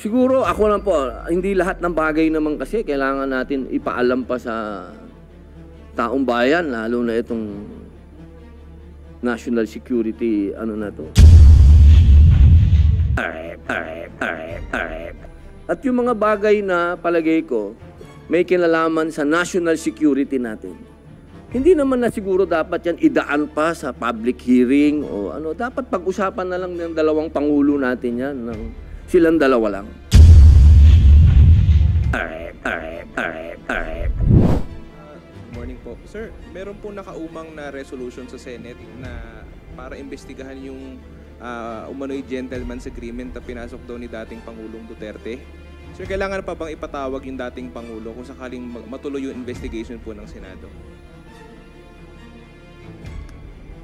Siguro ako lang po, hindi lahat ng bagay naman kasi kailangan natin ipaalam pa sa taong bayan, lalo na itong national security, ano na to. At yung mga bagay na palagay ko, may kinalaman sa national security natin. Hindi naman na siguro dapat yan idaan pa sa public hearing o ano. Dapat pag-usapan na lang ng dalawang pangulo natin yan, ng silang dalawa lang. Morning po. Sir, meron po nakaumang na resolution sa Senate na para imbestigahan yung umano'y gentleman's agreement na pinasok daw ni dating Pangulong Duterte. Sir, kailangan pa bang ipatawag yung dating Pangulo kung sakaling matuloy yung investigation po ng Senado?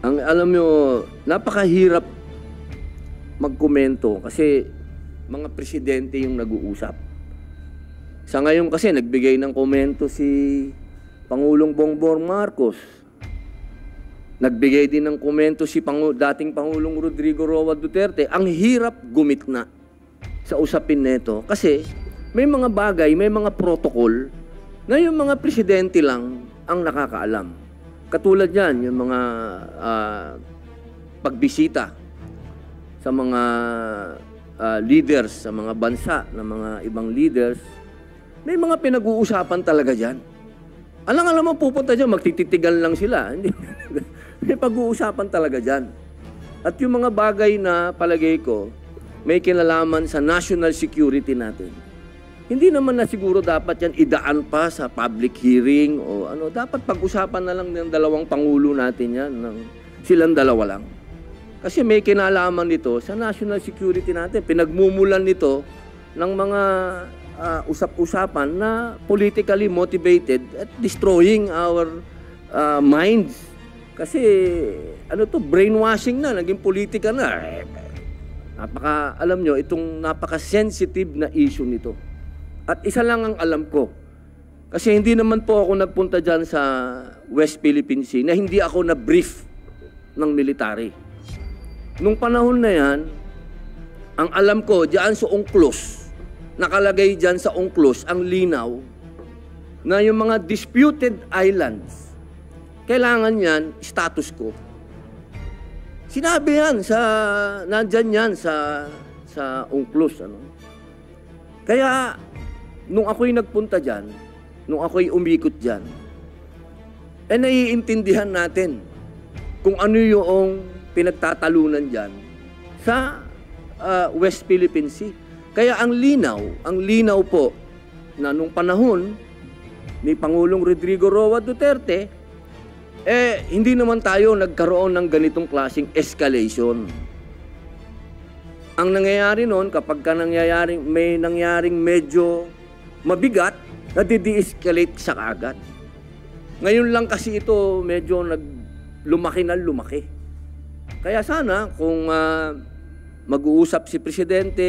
Ang alam nyo, napakahirap magkomento kasi mga presidente yung nag-uusap. Sa ngayon kasi nagbigay ng komento si Pangulong Bongbong Marcos. Nagbigay din ng komento si dating Pangulong Rodrigo Roa Duterte. Ang hirap gumitna sa usapin nito kasi may mga bagay, may mga protocol na yung mga presidente lang ang nakakaalam. Katulad yan, yung mga pagbisita sa mga leaders, sa mga bansa, ng mga ibang leaders, may mga pinag-uusapan talaga dyan. Alam mo, pupunta dyan, magtititigan lang sila. May pag-uusapan talaga dyan. At yung mga bagay na palagay ko, may kinalaman sa national security natin. Hindi naman na siguro dapat yan idaan pa sa public hearing o ano. Dapat pag-usapan na lang ng dalawang pangulo natin yan, ng silang dalawa lang. Kasi may kinalaman nito sa national security natin. Pinagmumulan nito ng mga usap-usapan na politically motivated at destroying our minds. Kasi ano to, brainwashing na, naging politika na. Alam nyo, itong napaka-sensitive na issue nito. At isa lang ang alam ko. Kasi hindi naman po ako nagpunta dyan sa West Philippine Sea na hindi ako na-brief ng military. Nung panahon na yan, ang alam ko, dyan sa UNCLOS, nakalagay dyan sa UNCLOS ang linaw na yung mga disputed islands, kailangan yan status quo. Sinabi yan nandyan yan sa UNCLOS. Ano? Kaya, nung ako'y nagpunta dyan, nung ako'y umikot dyan, naiintindihan natin kung ano yung pinagtatalunan dyan sa West Philippine Sea. Kaya ang linaw po na nung panahon ni Pangulong Rodrigo Roa Duterte, hindi naman tayo nagkaroon ng ganitong klaseng escalation. Ang nangyayari noon, kapag may nangyaring medyo mabigat, nadi-de-escalate sa agad. Ngayon lang kasi ito medyo lumaki na lumaki. Kaya sana kung mag-uusap si Presidente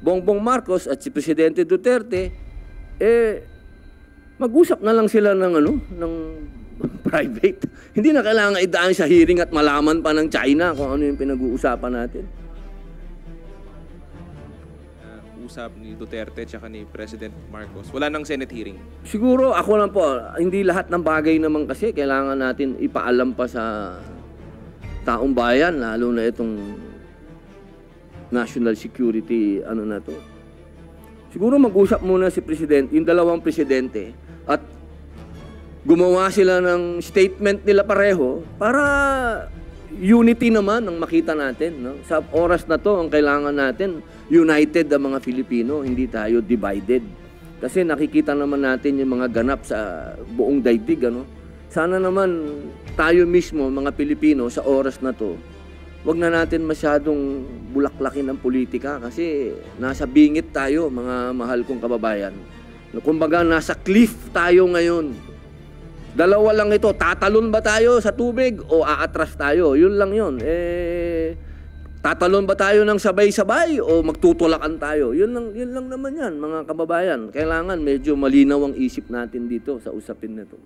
Bongbong Marcos at si Presidente Duterte, mag-usap na lang sila ng private. Hindi na kailangan idaan sa hearing at malaman pa ng China kung ano yung pinag-uusapan natin. Usap ni Duterte at ni President Marcos. Wala nang Senate hearing. Siguro ako lang po, hindi lahat ng bagay naman kasi kailangan natin ipaalam pa sa taong bayan, lalo na itong national security, ano na to. Siguro mag-usap muna si Presidente, yung dalawang presidente, at gumawa sila ng statement nila pareho para unity naman ang makita natin. No? Sa oras na to, ang kailangan natin, united ang mga Filipino, hindi tayo divided. Kasi nakikita naman natin yung mga ganap sa buong daigdig. Ano? Sana naman tayo mismo, mga Pilipino, sa oras na to, wag na natin masyadong bulaklakin ng politika kasi nasa bingit tayo, mga mahal kong kababayan. Kumbaga, nasa cliff tayo ngayon. Dalawa lang ito, tatalon ba tayo sa tubig o aatras tayo? Yun lang yun. Tatalon ba tayo ng sabay-sabay o magtutulakan tayo? Yun lang naman yan, mga kababayan. Kailangan medyo malinaw ang isip natin dito sa usapin nito.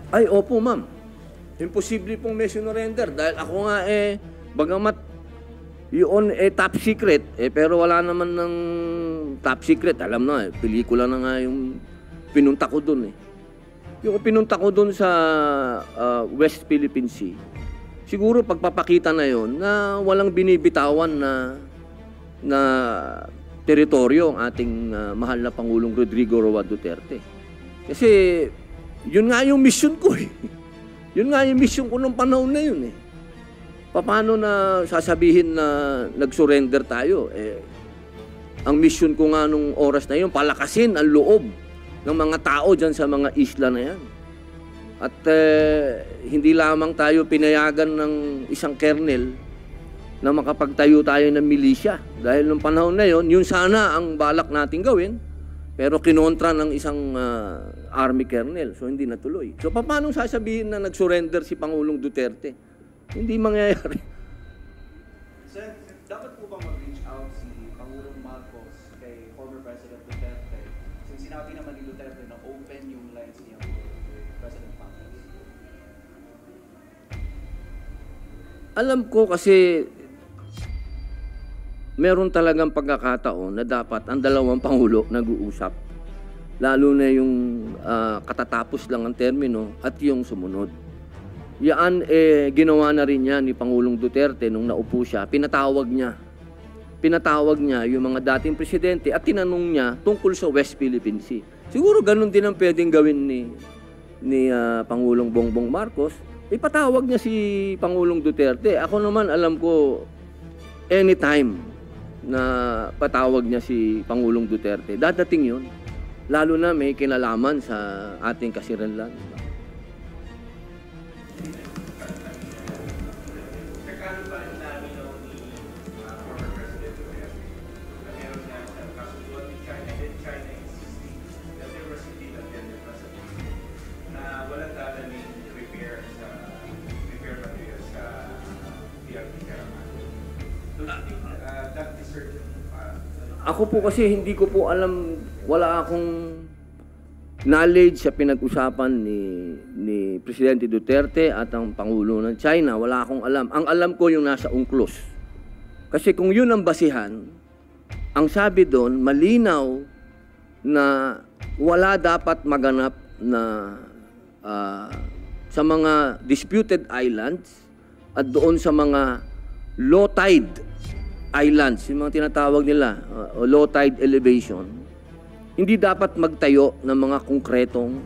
Ay, opo, ma'am. Imposible pong may sinurrender dahil ako nga bagamat yun top secret, pero wala naman ng top secret. Alam na pelikula na nga yung pinunta ko dun Yung pinunta ko dun sa West Philippine Sea, siguro pagpapakita na yon na walang binibitawan na teritoryo ang ating mahal na Pangulong Rodrigo Roa Duterte. Kasi yun nga yung mission ko Yun nga yung mission ko nung panahon na yun Paano na sasabihin na nag-surrender tayo? Ang mission ko nga nung oras na yun, palakasin ang loob ng mga tao dyan sa mga isla na yan. At hindi lamang tayo pinayagan ng isang kernel na makapagtayo tayo ng milisya. Dahil nung panahon na yun, yun sana ang balak natin gawin, pero kinontra ng isang army colonel. So, hindi natuloy. So, paano sasabihin na nag-surrender si Pangulong Duterte? Hindi mangyayari. Sir, dapat po ba mag-reach out si Pangulong Marcos kay former President Duterte? Since sinabi naman ni Duterte na open yung lines niya kay President Marcos. Alam ko kasi meron talagang pagkakataon na dapat ang dalawang Pangulo nag-uusap. Lalo na yung katatapos lang ang termino at yung sumunod. Yan ginawa na rin yan ni Pangulong Duterte nung naupo siya. Pinatawag niya yung mga dating presidente at tinanong niya tungkol sa West Philippine Sea. Siguro ganun din ang pwedeng gawin ni Pangulong Bongbong Marcos. Ipatawag niya si Pangulong Duterte. Ako naman alam ko anytime na patawag niya si Pangulong Duterte, dadating yun. Lalo na may kinalaman sa ating kasiranlan. Nagkaroon pa rin namin ni former President Duterte na meron na siyang kasunduan with China and China insisting that there was indeed a tender facility na walang dadaling repair materials sa PRP Caraman. So you think that is certain? Ako po kasi hindi ko po alam, wala akong knowledge sa pinag-usapan ni Presidente Duterte at ang Pangulo ng China. Wala akong alam. Ang alam ko yung nasa UNCLOS. Kasi kung yun ang basihan, ang sabi doon, malinaw na wala dapat maganap na sa mga disputed islands at doon sa mga low tide islands, yung mga tinatawag nila, low tide elevation, hindi dapat magtayo ng mga konkretong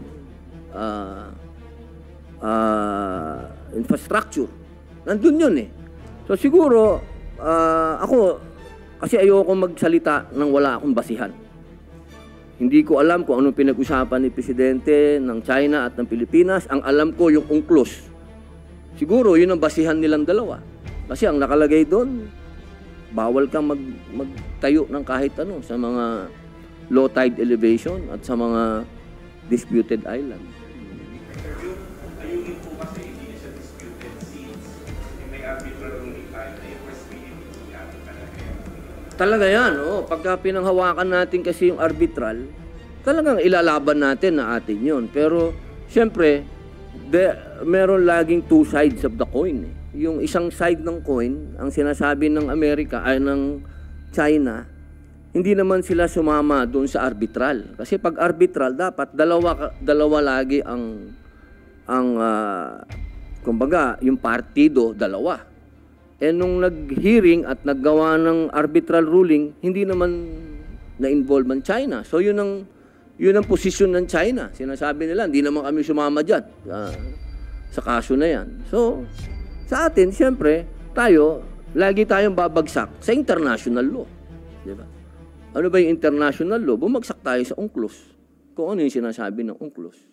infrastructure. Nandun yun So siguro, ako, kasi ayoko magsalita nang wala akong basihan. Hindi ko alam kung anong pinag-usapan ni Presidente ng China at ng Pilipinas. Ang alam ko yung UNCLOS. Siguro yun ang basihan nilang dalawa. Kasi ang nakalagay doon, bawal kang magtayo ng kahit ano sa mga low tide elevation at sa mga disputed island. Yung ayungin po kasi hindi siya disputed since may arbitral ruling tayo na yung West Philippine Sea Talaga yan, Pagka pinanghawakan natin kasi yung arbitral, talagang ilalaban natin na atin yun. Pero, siyempre, meron laging two sides of the coin Yung isang side ng coin, ang sinasabi ng Amerika ay ng China, hindi naman sila sumama doon sa arbitral. Kasi pag arbitral, dapat dalawa lagi ang kumbaga, yung partido, dalawa. Nung nag-hearing at naggawa ng arbitral ruling, hindi naman na-involve ang China. So yun ang posisyon ng China. Sinasabi nila, hindi naman kami sumama dyan sa kaso na yan. So, sa atin, siyempre, lagi tayong babagsak sa international law. Di ba? Ano ba yung international law? Bumagsak tayo sa UNCLOS. Kung ano yung sinasabi ng UNCLOS.